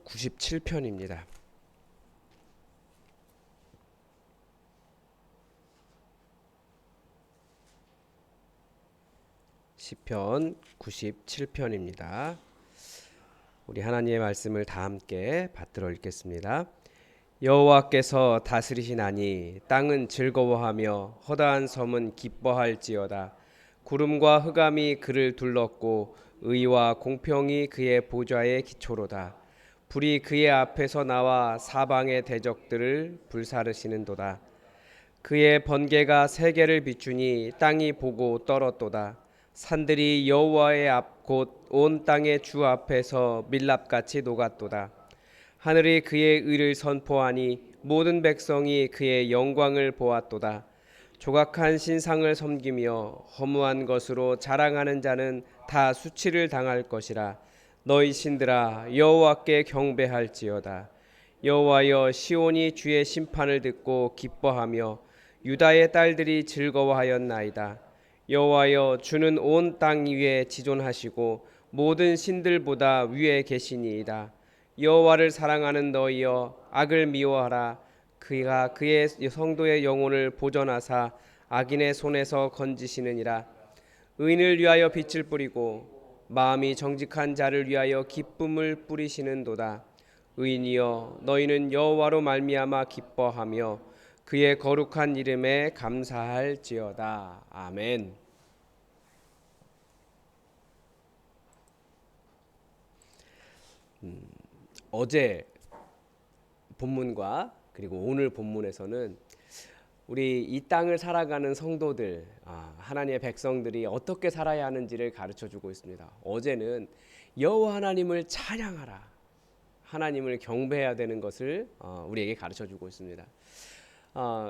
97편입니다. 시편 97편입니다. 우리 하나님의 말씀을 다 함께 받들어 읽겠습니다. 여호와께서 다스리시나니 땅은 즐거워하며 허다한 섬은 기뻐할지어다. 구름과 흑암이 그를 둘렀고 의와 공평이 그의 보좌의 기초로다. 불이 그의 앞에서 나와 사방의 대적들을 불사르시는도다. 그의 번개가 세계를 비추니 땅이 보고 떨었도다. 산들이 여호와의 앞 곧 온 땅의 주 앞에서 밀랍같이 녹았도다. 하늘이 그의 의를 선포하니 모든 백성이 그의 영광을 보았도다. 조각한 신상을 섬기며 허무한 것으로 자랑하는 자는 다 수치를 당할 것이라. 너희 신들아 여호와께 경배할지어다. 여호와여, 시온이 주의 심판을 듣고 기뻐하며 유다의 딸들이 즐거워하였나이다. 여호와여, 주는 온 땅 위에 지존하시고 모든 신들보다 위에 계시니이다. 여호와를 사랑하는 너희여, 악을 미워하라. 그가 그의 성도의 영혼을 보전하사 악인의 손에서 건지시느니라. 의인을 위하여 빛을 뿌리고 마음이 정직한 자를 위하여 기쁨을 뿌리시는도다. 의인이여, 너희는 여호와로 말미암아 기뻐하며 그의 거룩한 이름에 감사할지어다. 아멘. 어제 본문과 그리고 오늘 본문에서는 우리 이 땅을 살아가는 성도들, 하나님의 백성들이 어떻게 살아야 하는지를 가르쳐주고 있습니다. 어제는 여호와 하나님을 찬양하라, 하나님을 경배해야 되는 것을 우리에게 가르쳐주고 있습니다.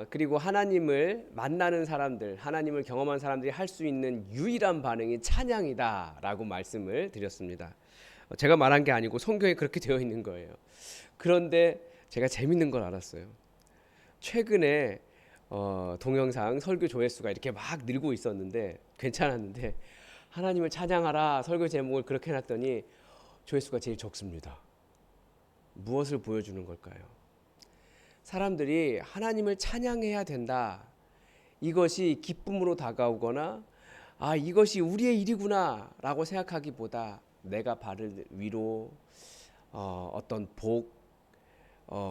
그리고 하나님을 만나는 사람들, 하나님을 경험한 사람들이 할 수 있는 유일한 반응이 찬양이다라고 말씀을 드렸습니다. 제가 말한 게 아니고 성경에 그렇게 되어 있는 거예요. 그런데 제가 재밌는 걸 알았어요. 최근에 동영상 설교 조회수가 이렇게 막 늘고 있었는데 괜찮았는데, 하나님을 찬양하라 설교 제목을 그렇게 해놨더니 조회수가 제일 적습니다. 무엇을 보여주는 걸까요? 사람들이 하나님을 찬양해야 된다, 이것이 기쁨으로 다가오거나 이것이 우리의 일이구나 라고 생각하기보다 내가 받을 위로, 어떤 복,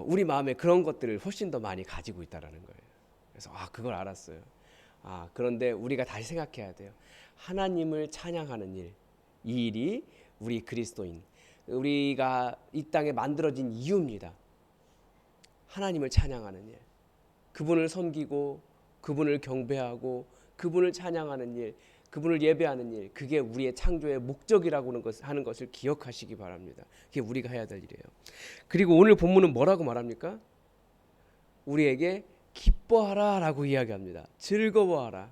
우리 마음에 그런 것들을 훨씬 더 많이 가지고 있다라는 거예요. 그래서 그걸 알았어요. 그런데 우리가 다시 생각해야 돼요. 하나님을 찬양하는 일, 이 일이 우리 그리스도인, 우리가 이 땅에 만들어진 이유입니다. 하나님을 찬양하는 일, 그분을 섬기고 그분을 경배하고 그분을 찬양하는 일, 그분을 예배하는 일, 그게 우리의 창조의 목적이라고 하는 것을 기억하시기 바랍니다. 그게 우리가 해야 될 일이에요. 그리고 오늘 본문은 뭐라고 말합니까? 우리에게 기뻐하라 라고 이야기합니다. 즐거워하라.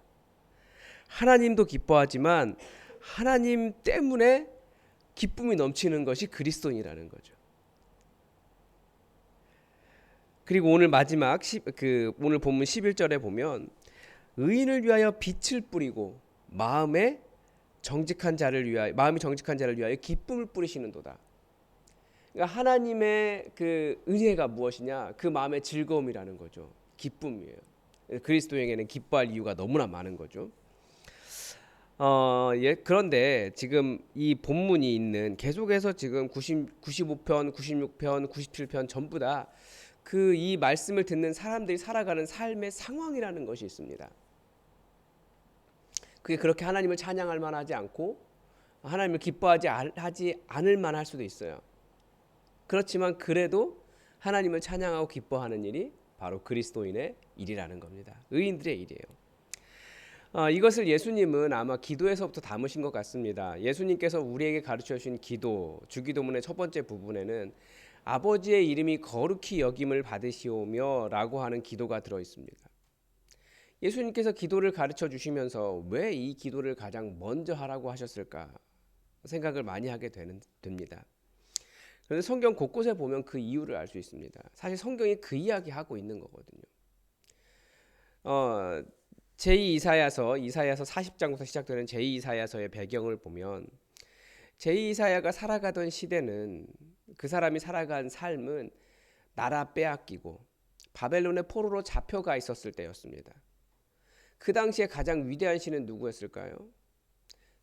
하나님도 기뻐하지만 하나님 때문에 기쁨이 넘치는 것이 그리스도인이라는 거죠. 그리고 오늘 마지막 오늘 본문 11절에 보면 의인을 위하여 빛을 뿌리고 마음이 정직한 자를 위하여 기쁨을 뿌리시는도다. 그러니까 하나님의 그 은혜가 무엇이냐? 그 마음의 즐거움이라는 거죠. 기쁨이에요. 그리스도에게는 기뻐할 이유가 너무나 많은 거죠. 그런데 지금 이 본문이 있는 계속해서 지금 95편, 96편, 97편 전부 다 이 말씀을 듣는 사람들이 살아가는 삶의 상황이라는 것이 있습니다. 그게 그렇게 하나님을 찬양할 만하지 않고 하나님을 기뻐하지 않을 만할 수도 있어요. 그렇지만 그래도 하나님을 찬양하고 기뻐하는 일이 바로 그리스도인의 일이라는 겁니다. 의인들의 일이에요. 이것을 예수님은 아마 기도에서부터 담으신 것 같습니다. 예수님께서 우리에게 가르쳐 주신 기도, 주기도문의 첫 번째 부분에는 아버지의 이름이 거룩히 여김을 받으시오며 라고 하는 기도가 들어 있습니다. 예수님께서 기도를 가르쳐 주시면서 왜 이 기도를 가장 먼저 하라고 하셨을까 생각을 많이 하게 됩니다. 그런데 성경 곳곳에 보면 그 이유를 알 수 있습니다. 사실 성경이 그 이야기하고 있는 거거든요. 이사야서 40장부터 시작되는 제2 이사야서의 배경을 보면 제2 이사야가 살아가던 시대는 그 사람이 살아간 삶은 나라 빼앗기고 바벨론의 포로로 잡혀가 있었을 때였습니다. 그 당시에 가장 위대한 신은 누구였을까요?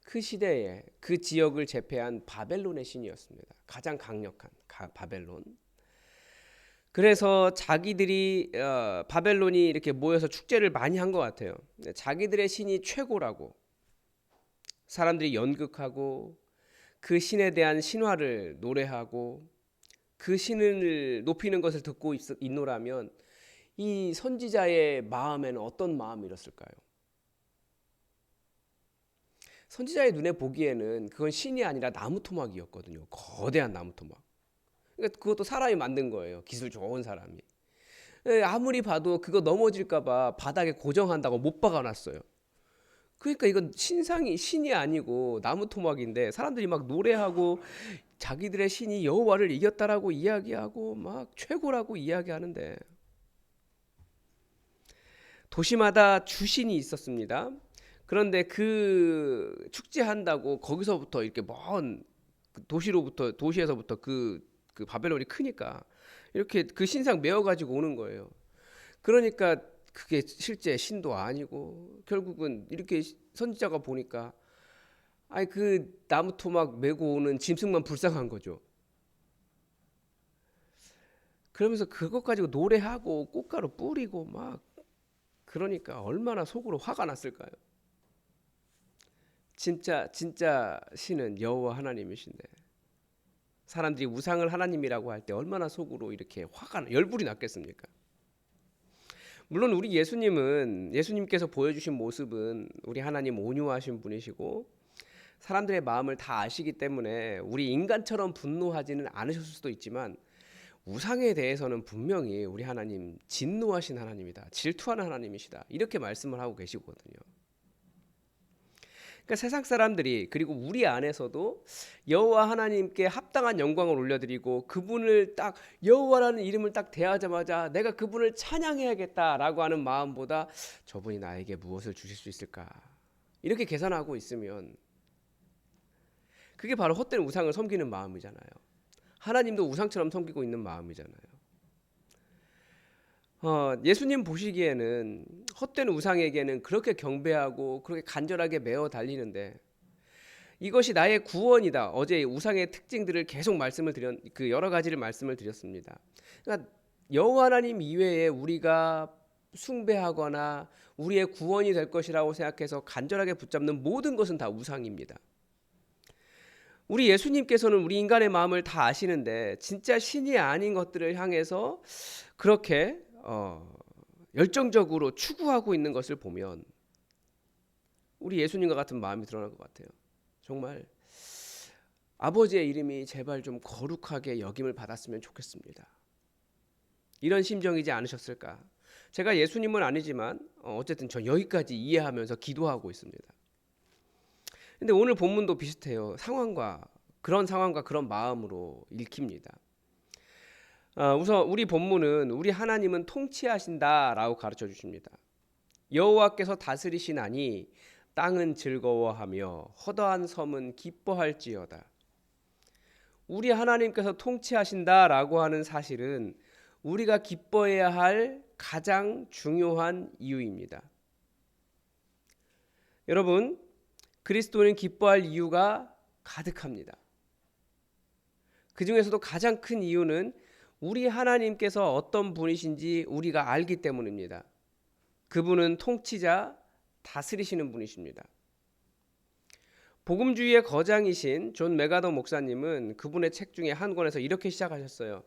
그 시대에 그 지역을 제패한 바벨론의 신이었습니다. 가장 강력한 바벨론. 그래서 자기들이 바벨론이 이렇게 모여서 축제를 많이 한 것 같아요. 자기들의 신이 최고라고 사람들이 연극하고 그 신에 대한 신화를 노래하고 그 신을 높이는 것을 듣고 있노라면 이 선지자의 마음에는 어떤 마음이었을까요? 선지자의 눈에 보기에는 그건 신이 아니라 나무 토막이었거든요. 거대한 나무 토막. 그러니까 그것도 사람이 만든 거예요. 기술 좋은 사람이. 아무리 봐도 그거 넘어질까 봐 바닥에 고정한다고 못 박아놨어요. 그러니까 이건 신이 아니고 나무 토막인데 사람들이 막 노래하고 자기들의 신이 여호와를 이겼다라고 이야기하고 막 최고라고 이야기하는데, 도시마다 주신이 있었습니다. 그런데 그 축제한다고 거기서부터 이렇게 먼 도시에서부터 그 바벨론이 크니까 이렇게 그 신상 메어 가지고 오는 거예요. 그러니까 그게 실제 신도 아니고 결국은 이렇게 선지자가 보니까 아니 그 나무 토막 메고 오는 짐승만 불쌍한 거죠. 그러면서 그것 가지고 노래하고 꽃가루 뿌리고 막, 그러니까 얼마나 속으로 화가 났을까요? 진짜 신은 여호와 하나님이신데 사람들이 우상을 하나님이라고 할 때 얼마나 속으로 이렇게 열불이 났겠습니까? 물론 우리 예수님께서 보여주신 모습은 우리 하나님 온유하신 분이시고 사람들의 마음을 다 아시기 때문에 우리 인간처럼 분노하지는 않으셨을 수도 있지만 우상에 대해서는 분명히 우리 하나님 진노하신 하나님이다, 질투하는 하나님이시다, 이렇게 말씀을 하고 계시거든요. 그러니까 세상 사람들이, 그리고 우리 안에서도 여호와 하나님께 합당한 영광을 올려드리고 그분을 딱 여호와라는 이름을 딱 대하자마자 내가 그분을 찬양해야겠다라고 하는 마음보다 저분이 나에게 무엇을 주실 수 있을까, 이렇게 계산하고 있으면 그게 바로 헛된 우상을 섬기는 마음이잖아요. 하나님도 우상처럼 섬기고 있는 마음이잖아요. 예수님 보시기에는 헛된 우상에게는 그렇게 경배하고 그렇게 간절하게 매어 달리는데 이것이 나의 구원이다. 어제 우상의 특징들을 계속 여러 가지를 말씀을 드렸습니다. 그러니까 여호와 하나님 이외에 우리가 숭배하거나 우리의 구원이 될 것이라고 생각해서 간절하게 붙잡는 모든 것은 다 우상입니다. 우리 예수님께서는 우리 인간의 마음을 다 아시는데 진짜 신이 아닌 것들을 향해서 그렇게 열정적으로 추구하고 있는 것을 보면 우리 예수님과 같은 마음이 드러날 것 같아요. 정말 아버지의 이름이 제발 좀 거룩하게 여김을 받았으면 좋겠습니다. 이런 심정이지 않으셨을까? 제가 예수님은 아니지만 어쨌든 저 여기까지 이해하면서 기도하고 있습니다. 근데 오늘 본문도 비슷해요. 그런 상황과 그런 마음으로 읽힙니다. 우선 우리 본문은 우리 하나님은 통치하신다라고 가르쳐 주십니다. 여호와께서 다스리시나니 땅은 즐거워하며 허다한 섬은 기뻐할지어다. 우리 하나님께서 통치하신다라고 하는 사실은 우리가 기뻐해야 할 가장 중요한 이유입니다. 여러분, 그리스도는 기뻐할 이유가 가득합니다. 그 중에서도 가장 큰 이유는 우리 하나님께서 어떤 분이신지 우리가 알기 때문입니다. 그분은 통치자, 다스리시는 분이십니다. 복음주의의 거장이신 존 메가더 목사님은 그분의 책 중에 한 권에서 이렇게 시작하셨어요.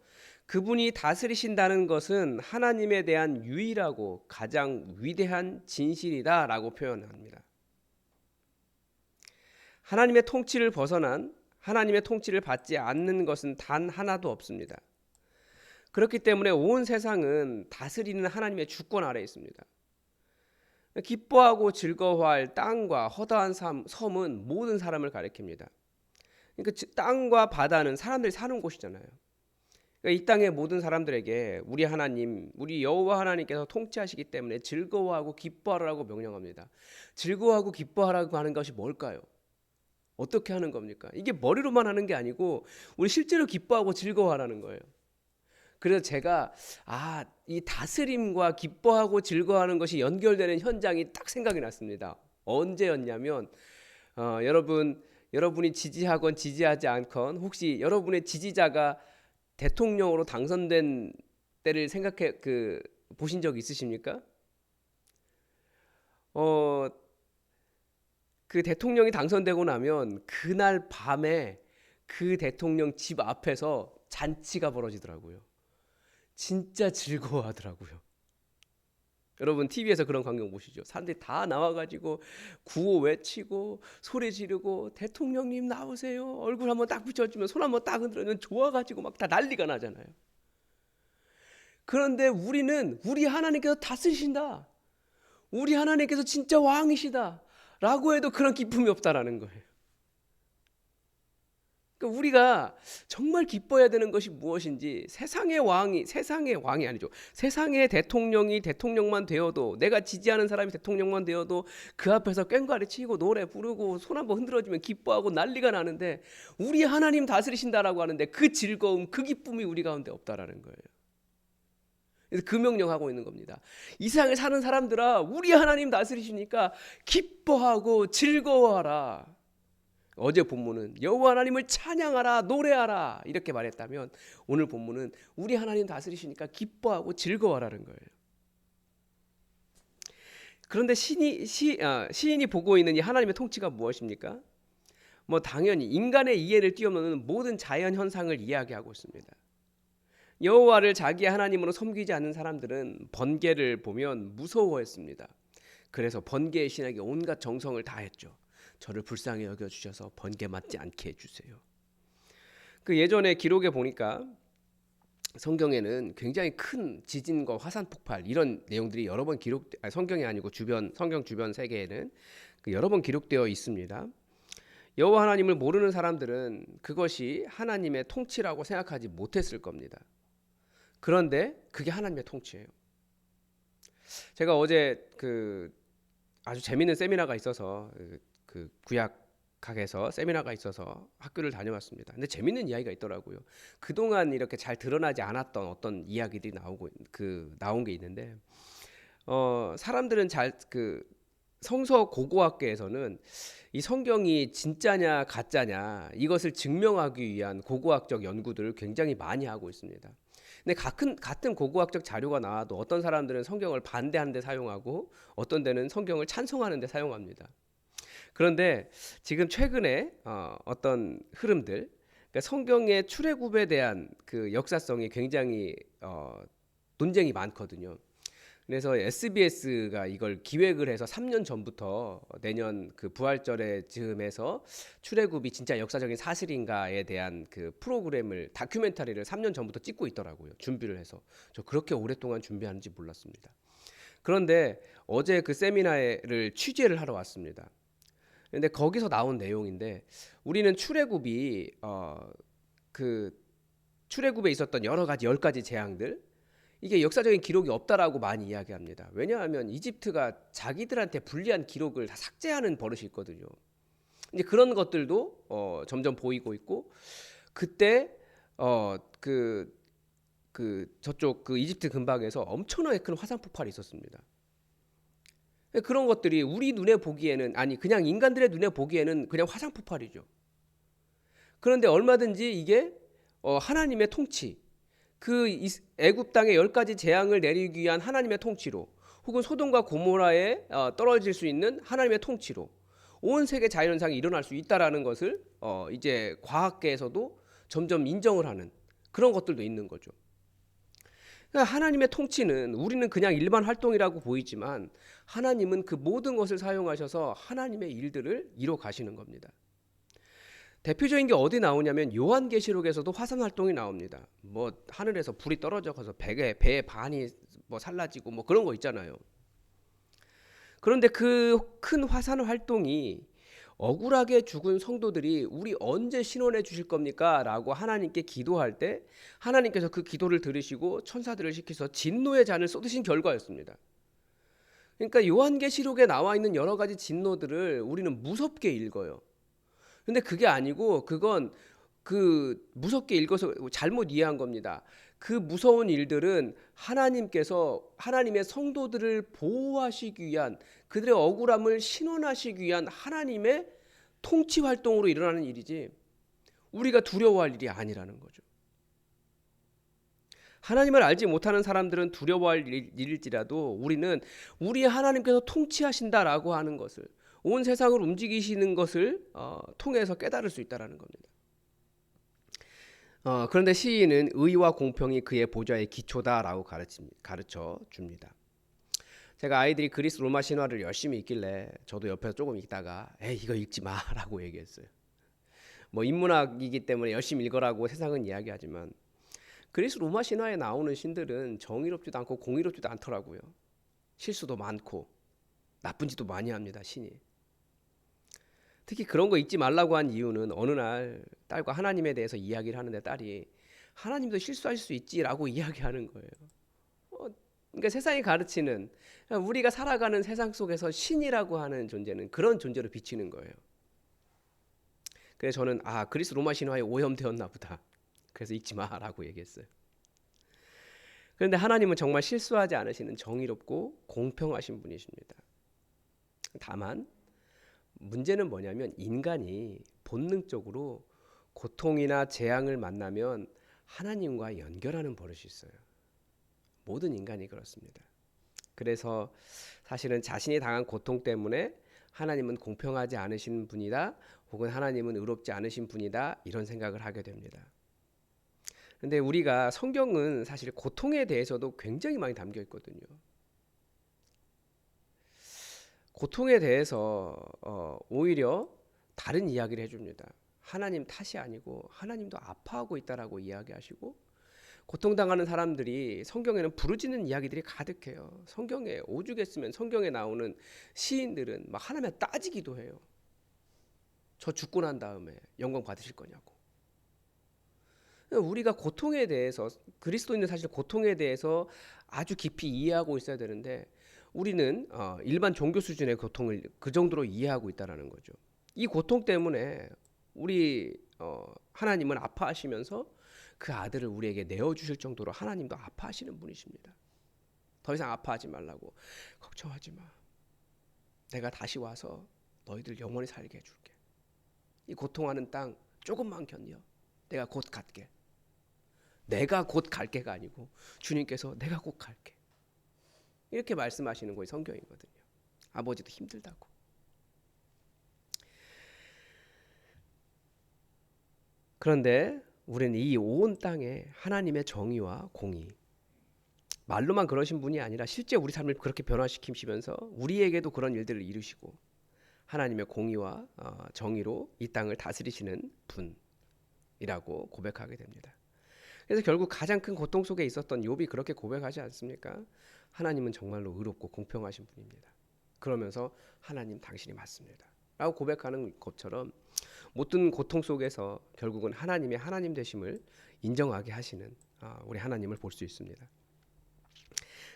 그분이 다스리신다는 것은 하나님에 대한 유일하고 가장 위대한 진실이다라고 표현합니다. 하나님의 통치를 벗어난, 하나님의 통치를 받지 않는 것은 단 하나도 없습니다. 그렇기 때문에 온 세상은 다스리는 하나님의 주권 아래에 있습니다. 기뻐하고 즐거워할 땅과 허다한 섬은 모든 사람을 가리킵니다. 그러니까 땅과 바다는 사람들이 사는 곳이잖아요. 그러니까 이 땅의 모든 사람들에게 우리 하나님, 우리 여호와 하나님께서 통치하시기 때문에 즐거워하고 기뻐하라고 명령합니다. 즐거워하고 기뻐하라고 하는 것이 뭘까요? 어떻게 하는 겁니까? 이게 머리로만 하는 게 아니고 우리 실제로 기뻐하고 즐거워하라는 거예요. 그래서 제가 이 다스림과 기뻐하고 즐거워하는 것이 연결되는 현장이 딱 생각이 났습니다. 언제였냐면 여러분이 지지하건 지지하지 않건 혹시 여러분의 지지자가 대통령으로 당선된 때를 생각해 보신 적 있으십니까? 그 대통령이 당선되고 나면 그날 밤에 그 대통령 집 앞에서 잔치가 벌어지더라고요. 진짜 즐거워하더라고요. 여러분 TV에서 그런 광경 보시죠. 사람들이 다 나와가지고 구호 외치고 소리 지르고 대통령님 나오세요. 얼굴 한번 딱 붙여주면 손 한번 딱 흔들면 좋아가지고 막 다 난리가 나잖아요. 그런데 우리는 우리 하나님께서 다스리신다. 우리 하나님께서 진짜 왕이시다. 라고 해도 그런 기쁨이 없다라는 거예요. 그러니까 우리가 정말 기뻐해야 되는 것이 무엇인지 세상의 왕이 아니죠. 세상의 대통령이 대통령만 되어도 내가 지지하는 사람이 대통령만 되어도 그 앞에서 꽹과리 치고 노래 부르고 손 한번 흔들어주면 기뻐하고 난리가 나는데 우리 하나님 다스리신다라고 하는데 그 즐거움 그 기쁨이 우리 가운데 없다라는 거예요. 그래서 그 명령하고 있는 겁니다. 이 세상에 사는 사람들아 우리 하나님 다스리시니까 기뻐하고 즐거워하라. 어제 본문은 여호와 하나님을 찬양하라 노래하라 이렇게 말했다면 오늘 본문은 우리 하나님 다스리시니까 기뻐하고 즐거워하라는 거예요. 그런데 시인이 보고 있는 이 하나님의 통치가 무엇입니까? 당연히 인간의 이해를 뛰어넘는 모든 자연 현상을 이야기하고 있습니다. 여호와를 자기 하나님으로 섬기지 않는 사람들은 번개를 보면 무서워했습니다. 그래서 번개의 신에게 온갖 정성을 다했죠. 저를 불쌍히 여겨주셔서 번개 맞지 않게 해주세요. 그 예전에 기록에 보니까 성경에는 굉장히 큰 지진과 화산 폭발 이런 내용들이 여러 번 성경이 아니고 성경 주변 세계에는 여러 번 기록되어 있습니다. 여호와 하나님을 모르는 사람들은 그것이 하나님의 통치라고 생각하지 못했을 겁니다. 그런데 그게 하나님의 통치예요. 제가 어제 아주 재밌는 세미나가 있어서 그 구약학에서 세미나가 있어서 학교를 다녀왔습니다. 근데 재밌는 이야기가 있더라고요. 그동안 이렇게 잘 드러나지 않았던 어떤 이야기들이 나온 게 있는데 사람들은 성서 고고학계에서는 이 성경이 진짜냐 가짜냐 이것을 증명하기 위한 고고학적 연구들을 굉장히 많이 하고 있습니다. 근데 같은 고고학적 자료가 나와도 어떤 사람들은 성경을 반대하는 데 사용하고 어떤 데는 성경을 찬송하는 데 사용합니다. 그런데 지금 최근에 어떤 흐름들, 그러니까 성경의 출애굽에 대한 그 역사성이 굉장히 논쟁이 많거든요. 그래서 SBS가 이걸 기획을 해서 3년 전부터 내년 그 부활절에 즈음해서 출애굽이 진짜 역사적인 사실인가에 대한 그 다큐멘터리를 3년 전부터 찍고 있더라고요. 준비를 해서. 저 그렇게 오랫동안 준비하는지 몰랐습니다. 그런데 어제 그 세미나를 취재를 하러 왔습니다. 근데 거기서 나온 내용인데 우리는 출애굽에 있었던 여러 가지 10가지 재앙들 이게 역사적인 기록이 없다라고 많이 이야기합니다. 왜냐하면 이집트가 자기들한테 불리한 기록을 다 삭제하는 버릇이 있거든요. 이제 그런 것들도 점점 보이고 있고 그때 저쪽 그 이집트 근방에서 엄청나게 큰 화산 폭발이 있었습니다. 그런 것들이 우리 눈에 보기에는 그냥 인간들의 눈에 보기에는 그냥 화산 폭발이죠. 그런데 얼마든지 이게 하나님의 통치 애굽 땅에 10가지 재앙을 내리기 위한 하나님의 통치로 혹은 소돔과 고모라에 떨어질 수 있는 하나님의 통치로 온 세계 자연현상이 일어날 수 있다라는 것을 이제 과학계에서도 점점 인정을 하는 그런 것들도 있는 거죠. 그러니까 하나님의 통치는 우리는 그냥 일반 활동이라고 보이지만 하나님은 그 모든 것을 사용하셔서 하나님의 일들을 이뤄 가시는 겁니다. 대표적인 게 어디 나오냐면 요한계시록에서도 화산 활동이 나옵니다. 하늘에서 불이 떨어져서 배의 반이 살라지고 그런 거 있잖아요. 그런데 그 큰 화산 활동이 억울하게 죽은 성도들이 우리 언제 신원해 주실 겁니까? 라고 하나님께 기도할 때 하나님께서 그 기도를 들으시고 천사들을 시켜서 진노의 잔을 쏟으신 결과였습니다. 그러니까 요한계시록에 나와 있는 여러 가지 진노들을 우리는 무섭게 읽어요. 근데 그게 아니고 그건 그 무섭게 읽어서 잘못 이해한 겁니다. 그 무서운 일들은 하나님께서 하나님의 성도들을 보호하시기 위한, 그들의 억울함을 신원하시기 위한 하나님의 통치 활동으로 일어나는 일이지 우리가 두려워할 일이 아니라는 거죠. 하나님을 알지 못하는 사람들은 두려워할 일일지라도 우리는 우리 하나님께서 통치하신다라고 하는 것을, 온 세상을 움직이시는 것을 통해서 깨달을 수 있다는 겁니다. 그런데 시인은 의와 공평이 그의 보좌의 기초다라고 가르쳐 줍니다. 제가 아이들이 그리스 로마 신화를 열심히 읽길래 저도 옆에서 조금 읽다가 에이 이거 읽지 마라고 얘기했어요. 뭐 인문학이기 때문에 열심히 읽으라고 세상은 이야기하지만 그리스 로마 신화에 나오는 신들은 정의롭지도 않고 공의롭지도 않더라고요. 실수도 많고 나쁜 짓도 많이 합니다, 신이. 특히 그런 거 읽지 말라고 한 이유는 어느 날 딸과 하나님에 대해서 이야기를 하는데 딸이 하나님도 실수할 수 있지라고 이야기하는 거예요. 그러니까 세상이 가르치는, 우리가 살아가는 세상 속에서 신이라고 하는 존재는 그런 존재로 비치는 거예요. 그래서 저는 그리스 로마 신화에 오염되었나 보다. 그래서 읽지 마라고 얘기했어요. 그런데 하나님은 정말 실수하지 않으시는 정의롭고 공평하신 분이십니다. 다만 문제는 뭐냐면 인간이 본능적으로 고통이나 재앙을 만나면 하나님과 연결하는 버릇이 있어요. 모든 인간이 그렇습니다. 그래서 사실은 자신이 당한 고통 때문에 하나님은 공평하지 않으신 분이다, 혹은 하나님은 의롭지 않으신 분이다, 이런 생각을 하게 됩니다. 근데 우리가 성경은 사실 고통에 대해서도 굉장히 많이 담겨 있거든요. 고통에 대해서 오히려 다른 이야기를 해줍니다. 하나님 탓이 아니고 하나님도 아파하고 있다라고 이야기하시고, 고통당하는 사람들이 성경에는 부르짖는 이야기들이 가득해요. 성경에 오죽했으면 성경에 나오는 시인들은 막 하나님한테 따지기도 해요. 저 죽고 난 다음에 영광 받으실 거냐고. 우리가 고통에 대해서, 그리스도인은 사실 고통에 대해서 아주 깊이 이해하고 있어야 되는데 우리는 일반 종교 수준의 고통을 그 정도로 이해하고 있다는 거죠. 이 고통 때문에 우리 하나님은 아파하시면서 그 아들을 우리에게 내어주실 정도로 하나님도 아파하시는 분이십니다. 더 이상 아파하지 말라고, 걱정하지 마, 내가 다시 와서 너희들 영원히 살게 해줄게. 이 고통하는 땅 조금만 견뎌, 내가 곧 갈게. 내가 곧 갈게가 아니고 주님께서 내가 곧 갈게, 이렇게 말씀하시는 거예요. 성경이거든요. 아버지도 힘들다고. 그런데 우리는 이 온 땅에 하나님의 정의와 공의, 말로만 그러신 분이 아니라 실제 우리 삶을 그렇게 변화시키시면서 우리에게도 그런 일들을 이루시고 하나님의 공의와 정의로 이 땅을 다스리시는 분이라고 고백하게 됩니다. 그래서 결국 가장 큰 고통 속에 있었던 욥이 그렇게 고백하지 않습니까? 하나님은 정말로 의롭고 공평하신 분입니다. 그러면서 하나님 당신이 맞습니다 라고 고백하는 것처럼 모든 고통 속에서 결국은 하나님의 하나님 되심을 인정하게 하시는 우리 하나님을 볼 수 있습니다.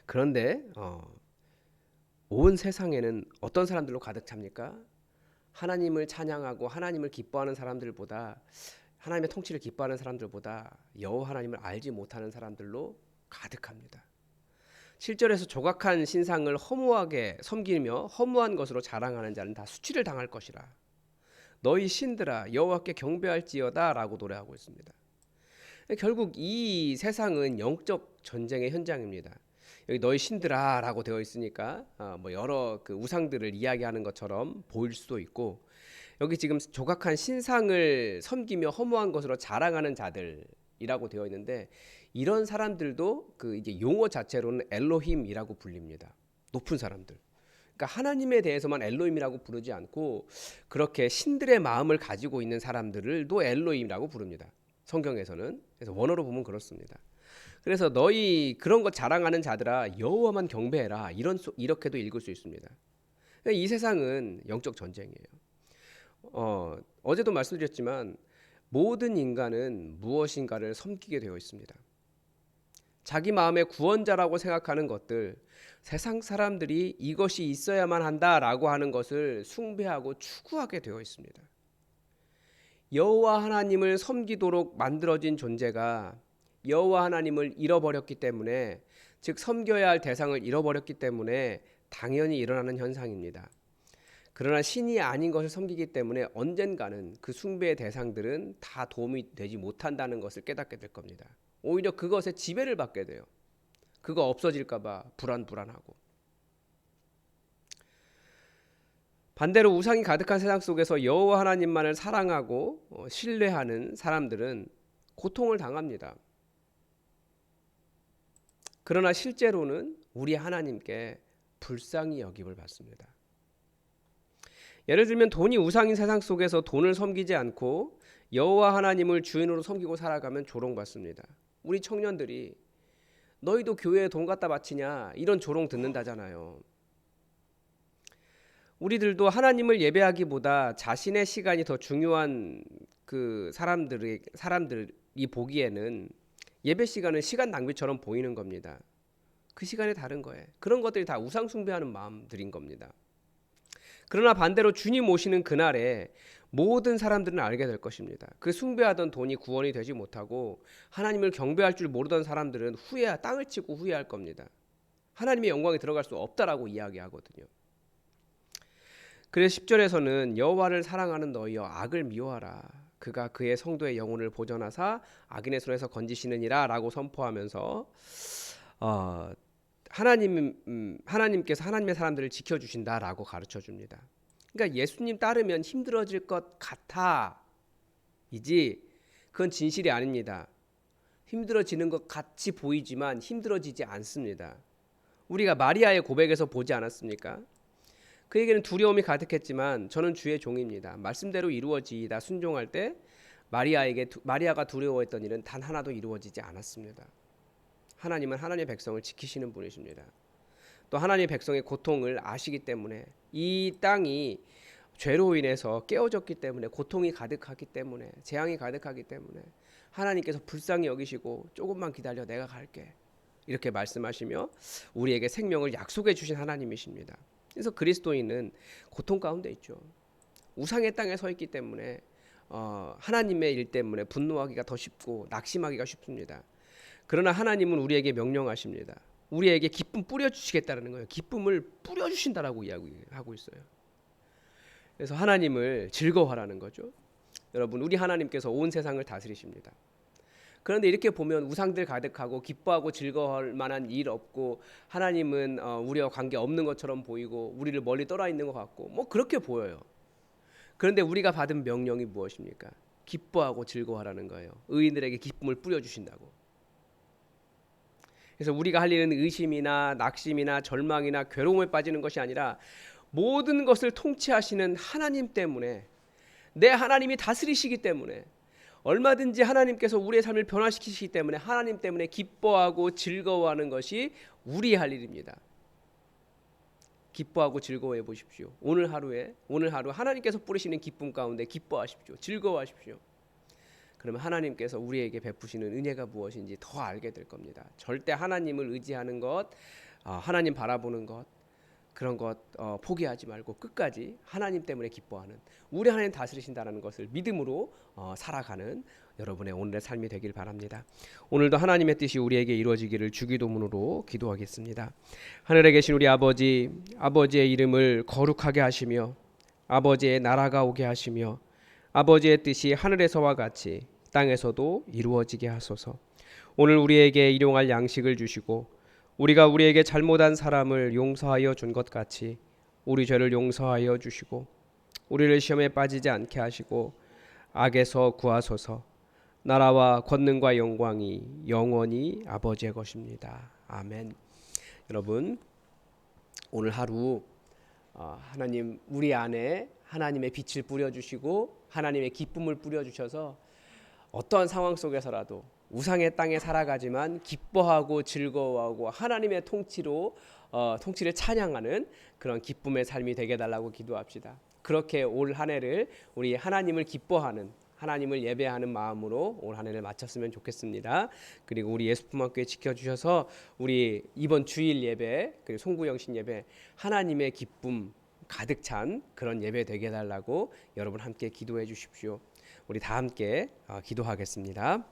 그런데 온 세상에는 어떤 사람들로 가득 찹니까? 하나님을 찬양하고 하나님을 기뻐하는 사람들보다, 하나님의 통치를 기뻐하는 사람들보다 여호와 하나님을 알지 못하는 사람들로 가득합니다. 7절에서 조각한 신상을 허무하게 섬기며 허무한 것으로 자랑하는 자는 다 수치를 당할 것이라. 너희 신들아 여호와께 경배할지어다 라고 노래하고 있습니다. 결국 이 세상은 영적 전쟁의 현장입니다. 여기 너희 신들아 라고 되어 있으니까 뭐 여러 그 우상들을 이야기하는 것처럼 보일 수도 있고, 여기 지금 조각한 신상을 섬기며 허무한 것으로 자랑하는 자들이라고 되어 있는데, 이런 사람들도 그 이제 용어 자체로는 엘로힘이라고 불립니다. 높은 사람들. 그러니까 하나님에 대해서만 엘로힘이라고 부르지 않고 그렇게 신들의 마음을 가지고 있는 사람들을도 엘로힘이라고 부릅니다. 성경에서는. 그래서 원어로 보면 그렇습니다. 그래서 너희 그런 것 자랑하는 자들아 여호와만 경배해라, 이렇게도 읽을 수 있습니다. 이 세상은 영적 전쟁이에요. 어제도 말씀드렸지만 모든 인간은 무엇인가를 섬기게 되어 있습니다. 자기 마음의 구원자라고 생각하는 것들, 세상 사람들이 이것이 있어야만 한다라고 하는 것을 숭배하고 추구하게 되어 있습니다. 여호와 하나님을 섬기도록 만들어진 존재가 여호와 하나님을 잃어버렸기 때문에, 즉 섬겨야 할 대상을 잃어버렸기 때문에 당연히 일어나는 현상입니다. 그러나 신이 아닌 것을 섬기기 때문에 언젠가는 그 숭배의 대상들은 다 도움이 되지 못한다는 것을 깨닫게 될 겁니다. 오히려 그것에 지배를 받게 돼요. 그거 없어질까 봐 불안하고. 반대로 우상이 가득한 세상 속에서 여호와 하나님만을 사랑하고 신뢰하는 사람들은 고통을 당합니다. 그러나 실제로는 우리 하나님께 불쌍히 여김을 받습니다. 예를 들면 돈이 우상인 세상 속에서 돈을 섬기지 않고 여호와 하나님을 주인으로 섬기고 살아가면 조롱받습니다. 우리 청년들이 너희도 교회에 돈 갖다 바치냐 이런 조롱 듣는다잖아요. 우리들도 하나님을 예배하기보다 자신의 시간이 더 중요한 그 사람들이 보기에는 예배 시간은 시간 낭비처럼 보이는 겁니다. 그 시간이 다른 거예요. 그런 것들이 다 우상 숭배하는 마음들인 겁니다. 그러나 반대로 주님 오시는 그날에 모든 사람들은 알게 될 것입니다. 그 숭배하던 돈이 구원이 되지 못하고 하나님을 경배할 줄 모르던 사람들은 땅을 치고 후회할 겁니다. 하나님의 영광에 들어갈 수 없다라고 이야기하거든요. 그래서 10절에서는 여호와를 사랑하는 너희여 악을 미워하라. 그가 그의 성도의 영혼을 보전하사 악인의 손에서 건지시느니라 라고 선포하면서 하나님께서 하나님의 사람들을 지켜주신다라고 가르쳐줍니다. 그러니까 예수님 따르면 힘들어질 것 같아 이지 그건 진실이 아닙니다. 힘들어지는 것 같이 보이지만 힘들어지지 않습니다. 우리가 마리아의 고백에서 보지 않았습니까? 그에게는 두려움이 가득했지만 저는 주의 종입니다. 말씀대로 이루어지이다 순종할 때 마리아가 두려워했던 일은 단 하나도 이루어지지 않았습니다. 하나님은 하나님의 백성을 지키시는 분이십니다. 또 하나님의 백성의 고통을 아시기 때문에 이 땅이 죄로 인해서 깨어졌기 때문에 고통이 가득하기 때문에 재앙이 가득하기 때문에 하나님께서 불쌍히 여기시고 조금만 기다려 내가 갈게 이렇게 말씀하시며 우리에게 생명을 약속해 주신 하나님이십니다. 그래서 그리스도인은 고통 가운데 있죠. 우상의 땅에 서 있기 때문에 하나님의 일 때문에 분노하기가 더 쉽고 낙심하기가 쉽습니다. 그러나 하나님은 우리에게 명령하십니다. 우리에게 기쁨 뿌려주시겠다는 거예요. 기쁨을 뿌려주신다라고 이야기하고 있어요. 그래서 하나님을 즐거워하라는 거죠. 여러분, 우리 하나님께서 온 세상을 다스리십니다. 그런데 이렇게 보면 우상들 가득하고 기뻐하고 즐거워할 만한 일 없고 하나님은 우리와 관계 없는 것처럼 보이고 우리를 멀리 떠나 있는 것 같고 뭐 그렇게 보여요. 그런데 우리가 받은 명령이 무엇입니까? 기뻐하고 즐거워하라는 거예요. 의인들에게 기쁨을 뿌려주신다고. 그래서 우리가 할 일은 의심이나 낙심이나 절망이나 괴로움에 빠지는 것이 아니라 모든 것을 통치하시는 하나님 때문에 내 하나님이 다스리시기 때문에 얼마든지 하나님께서 우리의 삶을 변화시키시기 때문에 하나님 때문에 기뻐하고 즐거워하는 것이 우리 할 일입니다. 기뻐하고 즐거워해 보십시오. 오늘 하루 하나님께서 뿌리시는 기쁨 가운데 기뻐하십시오. 즐거워하십시오. 그러면 하나님께서 우리에게 베푸시는 은혜가 무엇인지 더 알게 될 겁니다. 절대 하나님을 의지하는 것, 하나님 바라보는 것, 그런 것 포기하지 말고 끝까지 하나님 때문에 기뻐하는 우리 하나님 다스리신다는 것을 믿음으로 살아가는 여러분의 오늘의 삶이 되길 바랍니다. 오늘도 하나님의 뜻이 우리에게 이루어지기를 주기도문으로 기도하겠습니다. 하늘에 계신 우리 아버지, 아버지의 이름을 거룩하게 하시며 아버지의 나라가 오게 하시며 아버지의 뜻이 하늘에서와 같이 땅에서도 이루어지게 하소서. 오늘 우리에게 일용할 양식을 주시고 우리가 우리에게 잘못한 사람을 용서하여 준 것 같이 우리 죄를 용서하여 주시고 우리를 시험에 빠지지 않게 하시고 악에서 구하소서. 나라와 권능과 영광이 영원히 아버지의 것입니다. 아멘. 여러분, 오늘 하루 하나님 우리 안에 하나님의 빛을 뿌려주시고 하나님의 기쁨을 뿌려주셔서 어떠한 상황 속에서라도 우상의 땅에 살아가지만 기뻐하고 즐거워하고 하나님의 통치를 찬양하는 그런 기쁨의 삶이 되게 달라고 기도합시다. 그렇게 올 한 해를 우리 하나님을 기뻐하는 하나님을 예배하는 마음으로 올 한 해를 마쳤으면 좋겠습니다. 그리고 우리 예수품학교에 지켜주셔서 우리 이번 주일 예배 그리고 송구영신 예배 하나님의 기쁨 가득 찬 그런 예배 되게 해달라고 여러분 함께 기도해 주십시오. 우리 다 함께 기도하겠습니다.